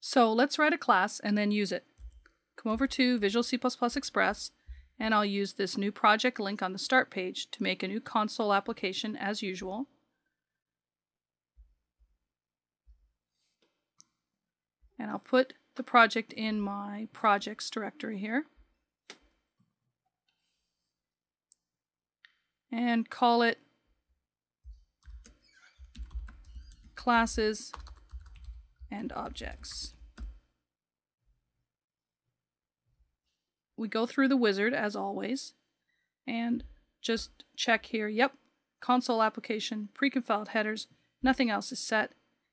So let's write a class and then use it. Come over to Visual C++ Express, and I'll use this new project link on the start page to make a new console application as usual. And I'll put the project in my projects directory here. And call it classes and objects. We go through the wizard as always and just check here. Yep, console application, precompiled headers, nothing else is set.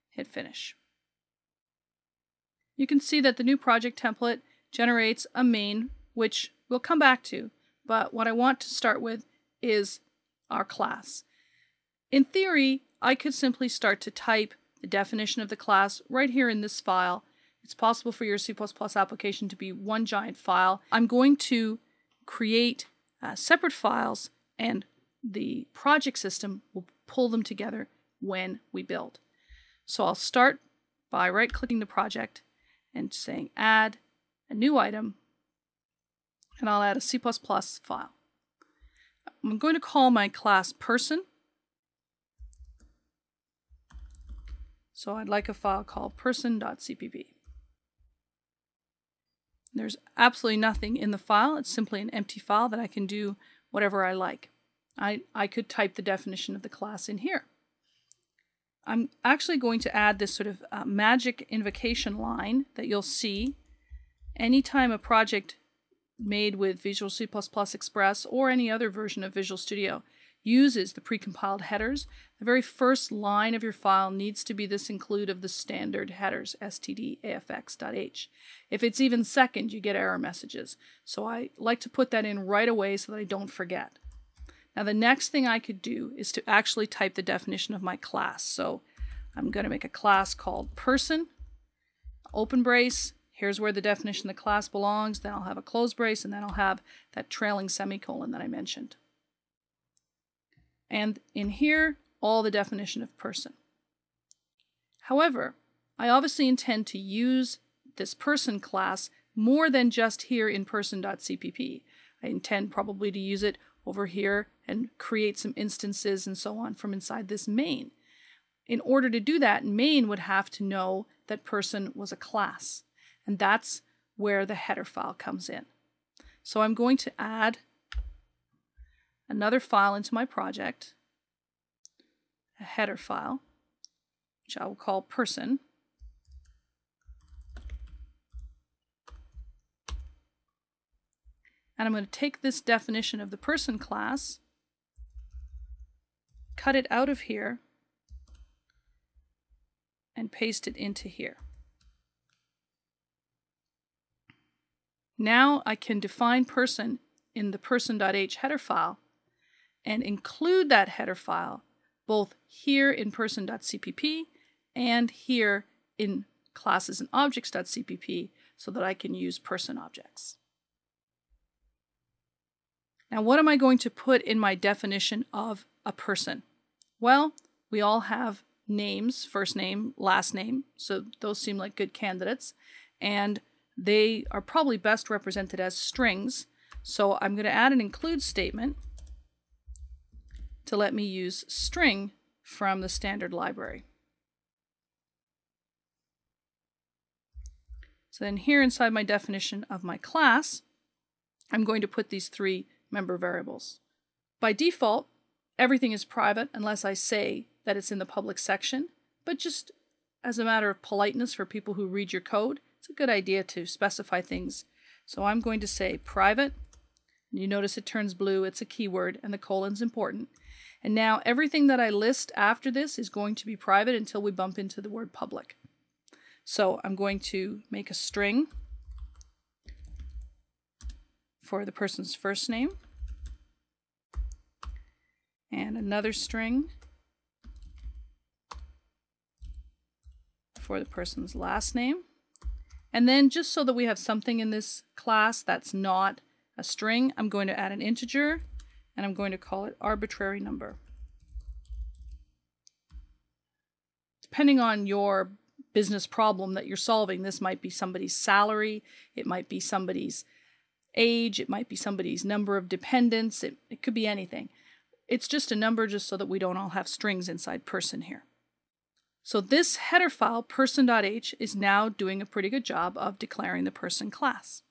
Hit finish. You can see that the new project template generates a main, which we'll come back to, but what I want to start with is our class. In theory, I could simply start to type the definition of the class right here in this file. It's possible for your C++ application to be one giant file. I'm going to create separate files, and the project system will pull them together when we build. So I'll start by right-clicking the project and saying add a new item, and I'll add a C++ file. I'm going to call my class person. So I'd like a file called person.cpp. There's absolutely nothing in the file. It's simply an empty file that I can do whatever I like. I could type the definition of the class in here. I'm actually going to add this sort of magic invocation line that you'll see anytime a project made with Visual C++ Express or any other version of Visual Studio uses the precompiled headers. The very first line of your file needs to be this include of the standard headers, std.afx.h. If it's even second, you get error messages. So I like to put that in right away so that I don't forget. Now the next thing I could do is to actually type the definition of my class. So I'm going to make a class called person, open brace. Here's where the definition of the class belongs. Then I'll have a close brace, and then I'll have that trailing semicolon that I mentioned. And in here, all the definition of person. However, I obviously intend to use this person class more than just here in person.cpp. I intend probably to use it over here and create some instances and so on from inside this main. In order to do that, main would have to know that person was a class. And that's where the header file comes in. So I'm going to add another file into my project, a header file, which I will call person. And I'm going to take this definition of the person class, cut it out of here, and paste it into here. Now I can define person in the person.h header file and include that header file both here in person.cpp and here in classes and objects.cpp so that I can use person objects. Now what am I going to put in my definition of a person? Well, we all have names, first name, last name, so those seem like good candidates, and they are probably best represented as strings. So I'm going to add an include statement to let me use string from the standard library. So then here inside my definition of my class, I'm going to put these three member variables. By default, everything is private unless I say that it's in the public section, but just as a matter of politeness for people who read your code, it's a good idea to specify things. So I'm going to say private. You notice it turns blue. It's a keyword, and the colon's important. And now everything that I list after this is going to be private until we bump into the word public. So I'm going to make a string for the person's first name, and another string for the person's last name. And then just so that we have something in this class that's not a string, I'm going to add an integer, and I'm going to call it arbitrary number. Depending on your business problem that you're solving. This might be somebody's salary, it might be somebody's age, it might be somebody's number of dependents, it could be anything. It's just a number just so that we don't all have strings inside person here. So this header file, person.h, is now doing a pretty good job of declaring the person class.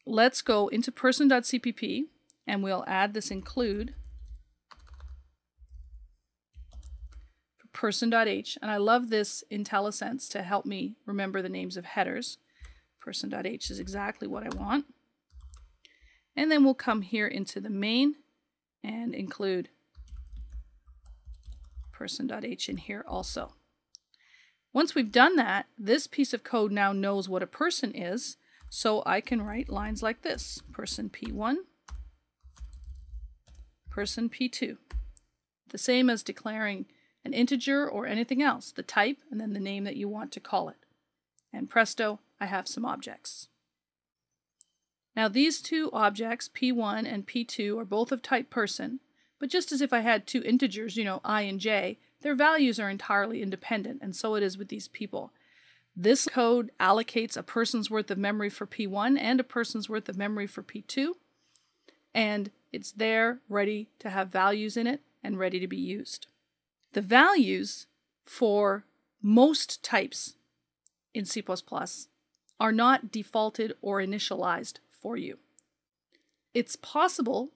Let's go into person.cpp and we'll add this include for person.h. And I love this IntelliSense to help me remember the names of headers. Person.h is exactly what I want. And then we'll come here into the main and include person.h in here also. Once we've done that, this piece of code now knows what a person is, so I can write lines like this: person P1, person P2. The same as declaring an integer or anything else, the type and then the name that you want to call it. And presto, I have some objects. Now these two objects, P1 and P2, are both of type person, but just as if I had two integers, I and j, their values are entirely independent, and so it is with these people. This code allocates a person's worth of memory for P1 and a person's worth of memory for P2, and it's there ready to have values in it and ready to be used. The values for most types in C++ are not defaulted or initialized for you. It's possible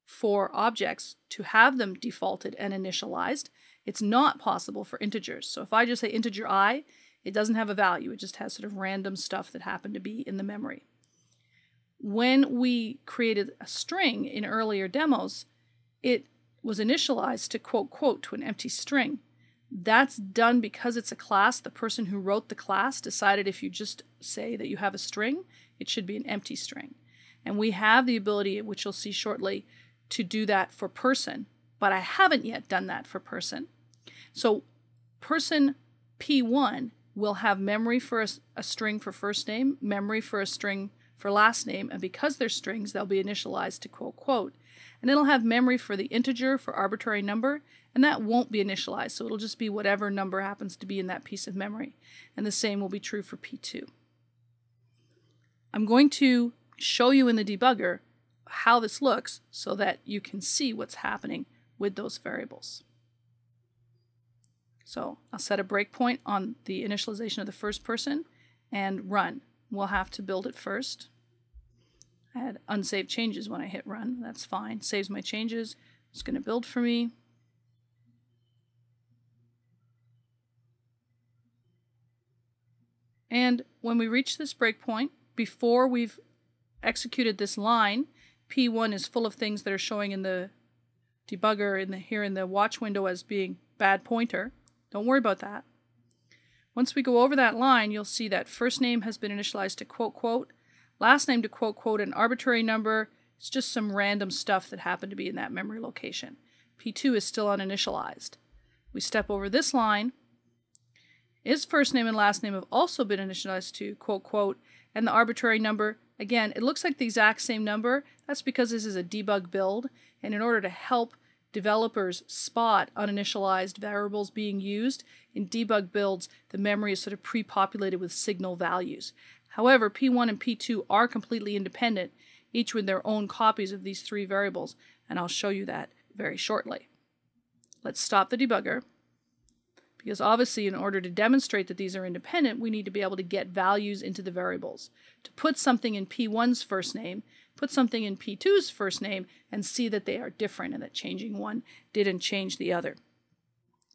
for objects to have them defaulted and initialized. It's not possible for integers. So if I just say integer I, it doesn't have a value. It just has sort of random stuff that happened to be in the memory. When we created a string in earlier demos, it was initialized to quote quote to an empty string. That's done because it's a class. The person who wrote the class decided if you just say that you have a string, it should be an empty string. And we have the ability, which you'll see shortly, to do that for person, but I haven't yet done that for person. So person P1 will have memory for a string for first name, memory for a string for last name, and because they're strings, they'll be initialized to quote quote. And it'll have memory for the integer, for arbitrary number, and that won't be initialized, so it'll just be whatever number happens to be in that piece of memory. And the same will be true for P2. I'm going to show you in the debugger how this looks so that you can see what's happening with those variables. So I'll set a breakpoint on the initialization of the first person and run. We'll have to build it first. I had unsaved changes when I hit run. That's fine. Saves my changes. It's going to build for me. And when we reach this breakpoint, before we've executed this line, P1 is full of things that are showing in the debugger here in the watch window as being bad pointer. Don't worry about that. Once we go over that line, you'll see that first name has been initialized to quote quote, last name to quote quote, an arbitrary number. It's just some random stuff that happened to be in that memory location. P2 is still uninitialized. We step over this line. His first name and last name have also been initialized to quote quote, and the arbitrary number, again, it looks like the exact same number. That's because this is a debug build, and in order to help developers spot uninitialized variables being used in debug builds, the memory is sort of pre-populated with signal values. However, P1 and P2 are completely independent, each with their own copies of these three variables, and I'll show you that very shortly. Let's stop the debugger, because obviously in order to demonstrate that these are independent, we need to be able to get values into the variables. To put something in P1's first name, put something in P2's first name, and see that they are different and that changing one didn't change the other.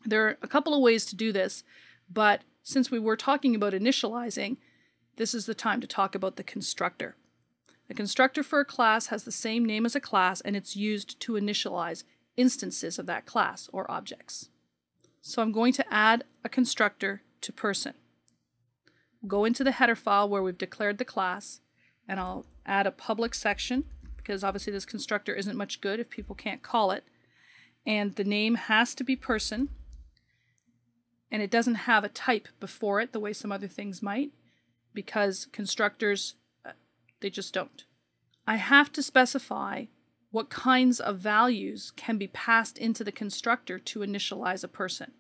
There are a couple of ways to do this, but since we were talking about initializing, this is the time to talk about the constructor. The constructor for a class has the same name as a class, and it's used to initialize instances of that class or objects. So I'm going to add a constructor to person. We'll go into the header file where we've declared the class, and I'll add a public section because obviously this constructor isn't much good if people can't call it. And the name has to be person, and it doesn't have a type before it the way some other things might, because constructors, they just don't. I have to specify what kinds of values can be passed into the constructor to initialize a person.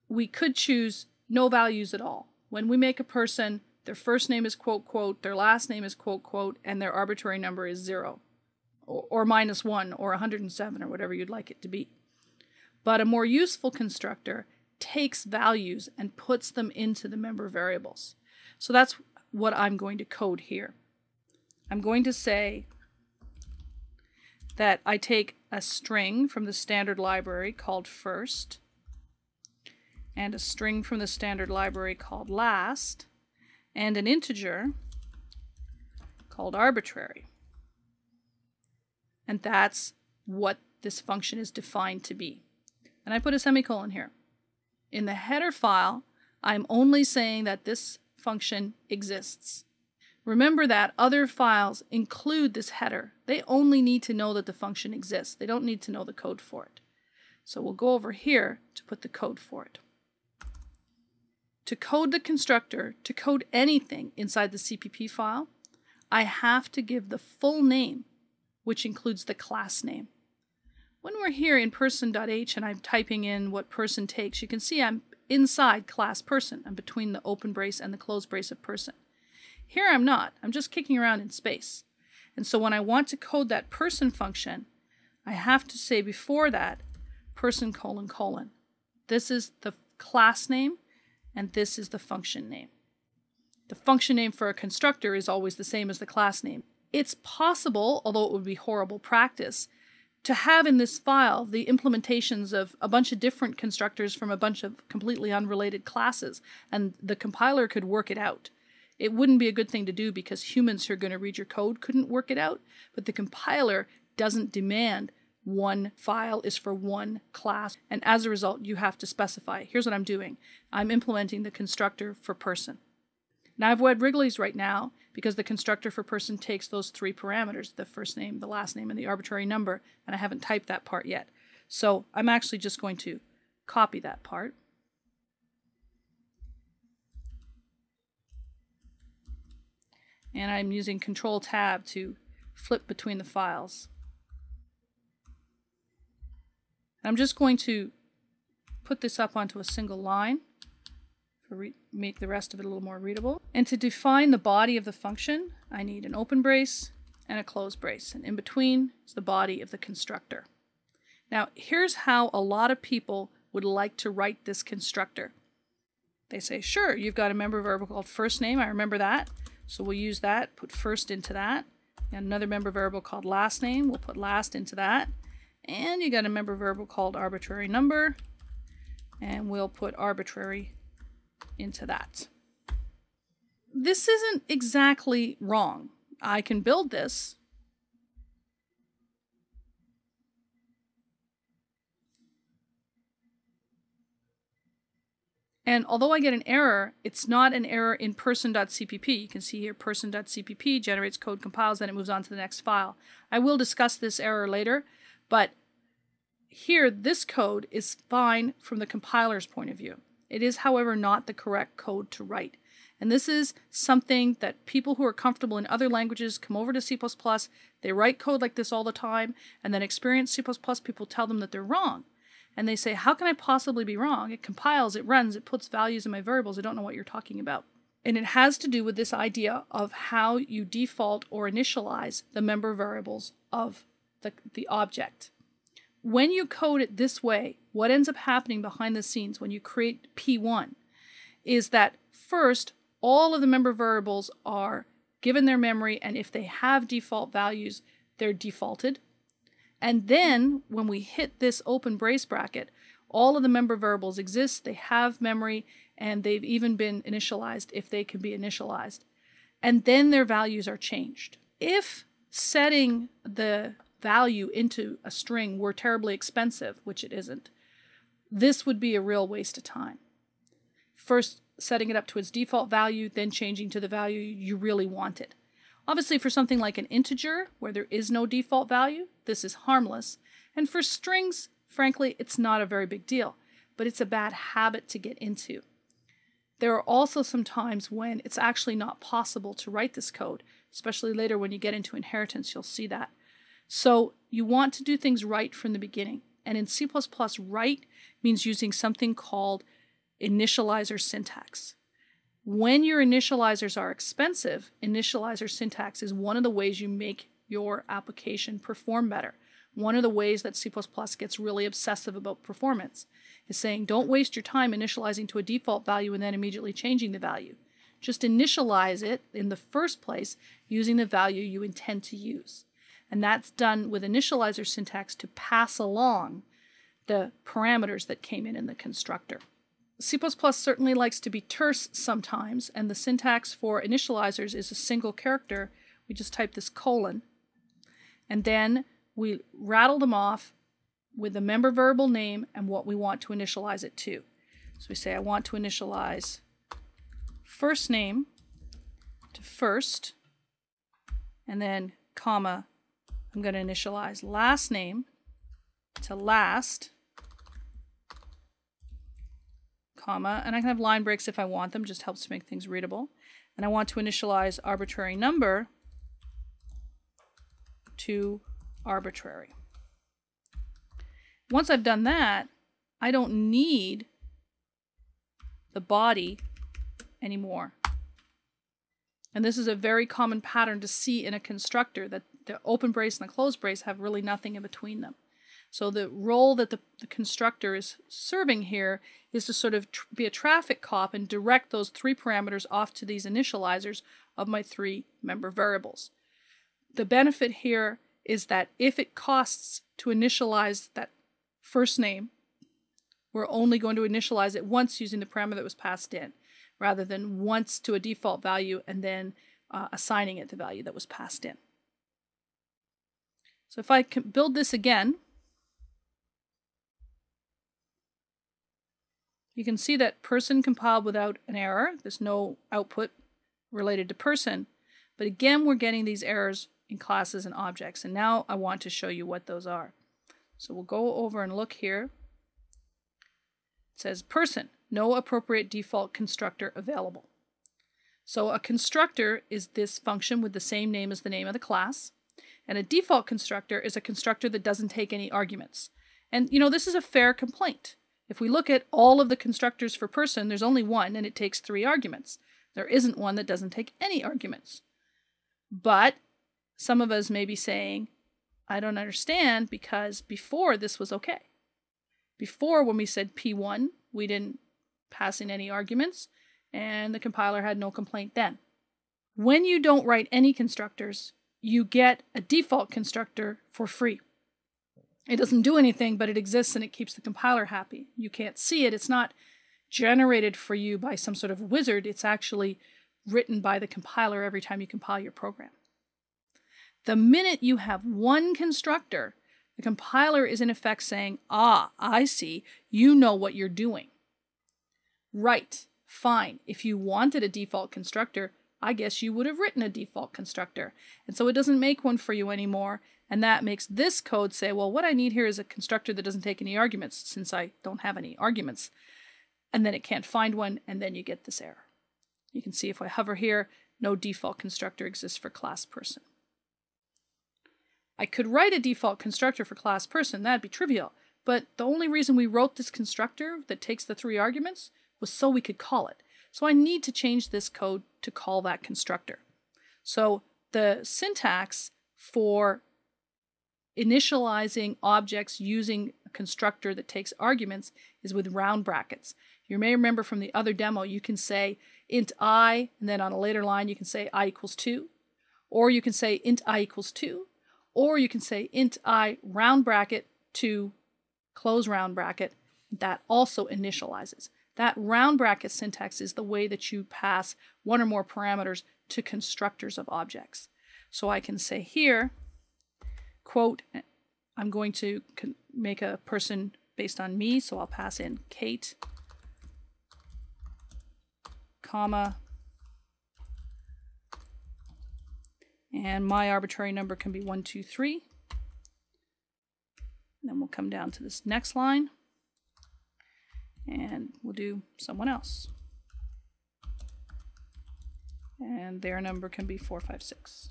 We could choose no values at all. When we make a person, their first name is quote, quote, their last name is quote, quote, and their arbitrary number is 0 or -1 or 107 or whatever you'd like it to be. But a more useful constructor takes values and puts them into the member variables. So that's what I'm going to code here. I'm going to say that I take a string from the standard library called first and a string from the standard library called last and an integer called arbitrary. And that's what this function is defined to be. And I put a semicolon here. In the header file, I'm only saying that this function exists. Remember that other files include this header. They only need to know that the function exists. They don't need to know the code for it. So we'll go over here to put the code for it. To code the constructor, to code anything inside the CPP file, I have to give the full name, which includes the class name. When we're here in person.h and I'm typing in what person takes, you can see I'm inside class person. I'm between the open brace and the closed brace of person. Here I'm not. I'm just kicking around in space. And so when I want to code that person function, I have to say before that person : : This is the class name and this is the function name. The function name for a constructor is always the same as the class name. It's possible, although it would be horrible practice, to have in this file the implementations of a bunch of different constructors from a bunch of completely unrelated classes, and the compiler could work it out. It wouldn't be a good thing to do because humans who are going to read your code couldn't work it out, but the compiler doesn't demand one file is for one class, and as a result you have to specify. Here's what I'm doing. I'm implementing the constructor for person. Now I've wed Wrigley's right now because the constructor for person takes those 3 parameters, the first name, the last name, and the arbitrary number, and I haven't typed that part yet. So I'm actually just going to copy that part. And I'm using Control-Tab to flip between the files. I'm just going to put this up onto a single line to make the rest of it a little more readable. And to define the body of the function, I need an open brace and a closed brace. And in between is the body of the constructor. Now, here's how a lot of people would like to write this constructor. They say, sure, you've got a member variable called first name. I remember that. So we'll use that, put first into that. And another member variable called last name. We'll put last into that. And you got a member variable called arbitrary number. And we'll put arbitrary into that. This isn't exactly wrong. I can build this. And although I get an error, it's not an error in person.cpp. You can see here person.cpp generates code, compiles, then it moves on to the next file. I will discuss this error later, but here this code is fine from the compiler's point of view. It is, however, not the correct code to write. And this is something that people who are comfortable in other languages come over to C++, they write code like this all the time, and then experienced C++ people tell them that they're wrong. And they say, how can I possibly be wrong? It compiles, it runs, it puts values in my variables. I don't know what you're talking about. And it has to do with this idea of how you default or initialize the member variables of the object. When you code it this way, what ends up happening behind the scenes when you create P1 is that first, all of the member variables are given their memory, and if they have default values, they're defaulted. And then when we hit this open brace bracket, all of the member variables exist, they have memory, and they've even been initialized if they can be initialized. And then their values are changed. If setting the value into a string were terribly expensive, which it isn't, this would be a real waste of time. First setting it up to its default value, then changing to the value you really wanted. Obviously for something like an integer, where there is no default value, this is harmless. And for strings, frankly, it's not a very big deal, but it's a bad habit to get into. There are also some times when it's actually not possible to write this code, especially later when you get into inheritance, you'll see that. So you want to do things right from the beginning. And in C++, right means using something called initializer syntax. When your initializers are expensive, initializer syntax is one of the ways you make your application perform better. One of the ways that C++ gets really obsessive about performance is saying, don't waste your time initializing to a default value and then immediately changing the value. Just initialize it in the first place using the value you intend to use. And that's done with initializer syntax to pass along the parameters that came in the constructor. C++ certainly likes to be terse sometimes, and the syntax for initializers is a single character. We just type this colon, and then we rattle them off with the member variable name and what we want to initialize it to. So we say I want to initialize first name to first, and then comma, I'm going to initialize last name to last, comma, and I can have line breaks if I want them, just helps to make things readable. And I want to initialize arbitrary number to arbitrary. Once I've done that, I don't need the body anymore. And this is a very common pattern to see in a constructor, that the open brace and the closed brace have really nothing in between them. So the role that the constructor is serving here is to sort of be a traffic cop and direct those three parameters off to these initializers of my three member variables. The benefit here is that if it costs to initialize that first name, we're only going to initialize it once using the parameter that was passed in, rather than once to a default value and then assigning it the value that was passed in. So if I can build this again, you can see that person compiled without an error. There's no output related to person. But again, we're getting these errors in classes and objects. And now I want to show you what those are. So we'll go over and look here. It says person, no appropriate default constructor available. So a constructor is this function with the same name as the name of the class. And a default constructor is a constructor that doesn't take any arguments. And you know, this is a fair complaint. If we look at all of the constructors for person, there's only one and it takes 3 arguments. There isn't one that doesn't take any arguments. But some of us may be saying, I don't understand, because before this was okay. Before, when we said P1, we didn't pass in any arguments and the compiler had no complaint then. When you don't write any constructors, you get a default constructor for free. It doesn't do anything, but it exists and it keeps the compiler happy. You can't see it. It's not generated for you by some sort of wizard. It's actually written by the compiler every time you compile your program. The minute you have one constructor, the compiler is in effect saying, ah, I see, you know what you're doing. Right, fine. If you wanted a default constructor, I guess you would have written a default constructor. And so it doesn't make one for you anymore. And that makes this code say, well, what I need here is a constructor that doesn't take any arguments, since I don't have any arguments. And then it can't find one, and then you get this error. You can see if I hover here, no default constructor exists for class person. I could write a default constructor for class person, that'd be trivial. But the only reason we wrote this constructor that takes the 3 arguments was so we could call it. So I need to change this code to call that constructor. So the syntax for initializing objects using a constructor that takes arguments is with round brackets. You may remember from the other demo, you can say int I, and then on a later line you can say I equals 2, or you can say int I equals 2, or you can say int I round bracket 2 close round bracket. That also initializes. That round bracket syntax is the way that you pass one or more parameters to constructors of objects. So I can say here, quote, I'm going to make a person based on me, so I'll pass in Kate, comma, and my arbitrary number can be 1, 2, 3. And then we'll come down to this next line, and we'll do someone else. And their number can be 4, 5, 6.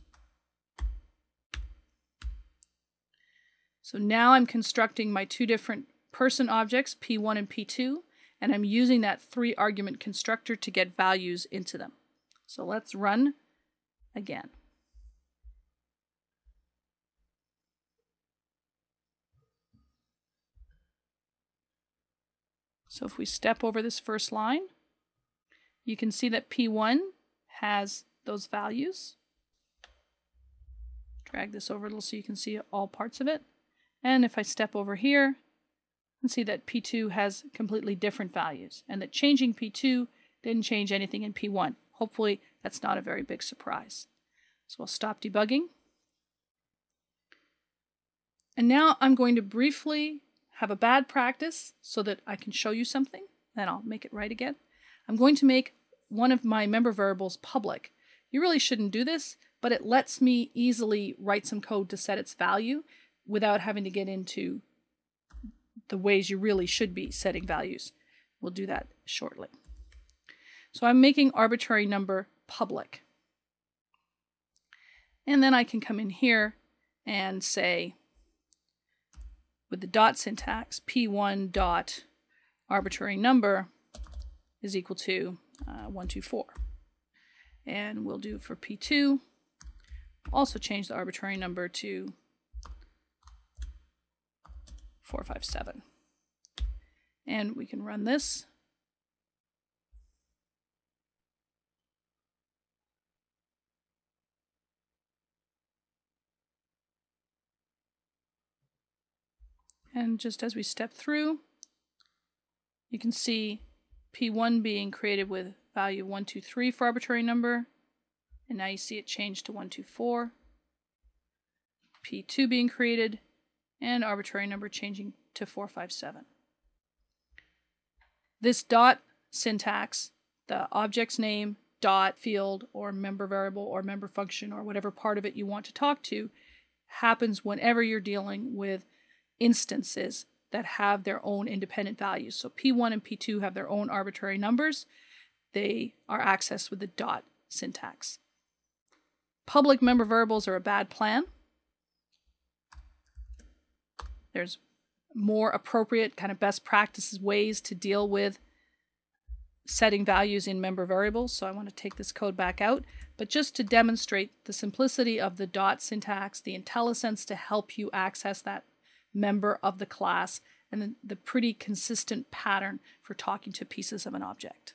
So now I'm constructing my 2 different person objects, P1 and P2, and I'm using that 3-argument constructor to get values into them. So let's run again. So if we step over this first line, you can see that P1 has those values. Drag this over a little so you can see all parts of it. And if I step over here, you can see that P2 has completely different values, and that changing P2 didn't change anything in P1. Hopefully that's not a very big surprise. So I'll stop debugging. And now I'm going to briefly have a bad practice so that I can show you something, then I'll make it right again. I'm going to make one of my member variables public. You really shouldn't do this, but it lets me easily write some code to set its value without having to get into the ways you really should be setting values. We'll do that shortly. So I'm making arbitrary number public. And then I can come in here and say, with the dot syntax, P1 dot arbitrary number is equal to 124. And we'll do for P2, also change the arbitrary number to 457. And we can run this. And just as we step through, you can see P1 being created with value 123 for arbitrary number, and now you see it change to 124. P2 being created, and arbitrary number changing to 457. This dot syntax, the object's name, dot field, or member variable, or member function, or whatever part of it you want to talk to, happens whenever you're dealing with instances that have their own independent values. So P1 and P2 have their own arbitrary numbers. They are accessed with the dot syntax. Public member variables are a bad plan. There's more appropriate kind of best practices ways to deal with setting values in member variables. So I want to take this code back out, but just to demonstrate the simplicity of the dot syntax, the IntelliSense to help you access that member of the class, and the pretty consistent pattern for talking to pieces of an object.